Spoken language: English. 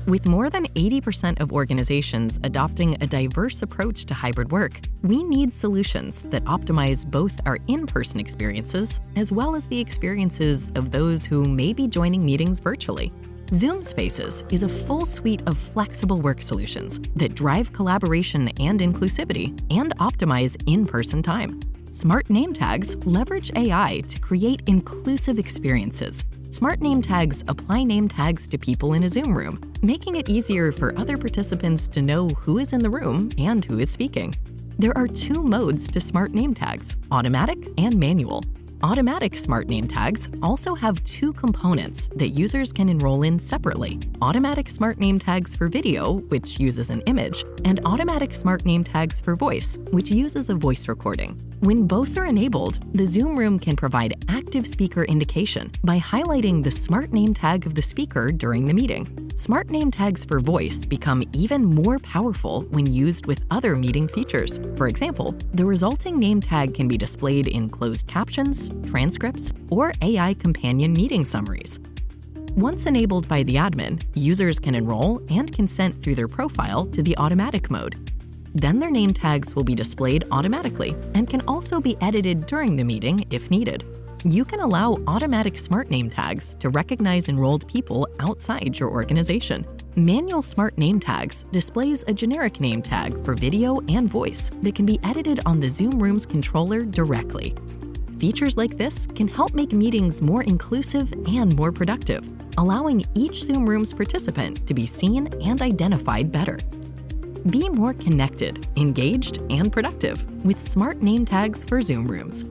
With more than 80% of organizations adopting a diverse approach to hybrid work, we need solutions that optimize both our in-person experiences as well as the experiences of those who may be joining meetings virtually. Zoom Spaces is a full suite of flexible work solutions that drive collaboration and inclusivity and optimize in-person time. Smart name tags leverage AI to create inclusive experiences. Smart name tags apply name tags to people in a Zoom room, making it easier for other participants to know who is in the room and who is speaking. There are two modes to smart name tags: automatic and manual. Automatic smart name tags also have two components that users can enroll in separately: automatic smart name tags for video, which uses an image, and automatic smart name tags for voice, which uses a voice recording. When both are enabled, the Zoom room can provide active speaker indication by highlighting the smart name tag of the speaker during the meeting. Smart name tags for voice become even more powerful when used with other meeting features. For example, the resulting name tag can be displayed in closed captions, transcripts, or AI companion meeting summaries. Once enabled by the admin, users can enroll and consent through their profile to the automatic mode. Then their name tags will be displayed automatically and can also be edited during the meeting if needed. You can allow automatic smart name tags to recognize enrolled people outside your organization. Manual smart name tags displays a generic name tag for video and voice that can be edited on the Zoom Room's controller directly. Features like this can help make meetings more inclusive and more productive, allowing each Zoom Room's participant to be seen and identified better. Be more connected, engaged, and productive with smart name tags for Zoom Rooms.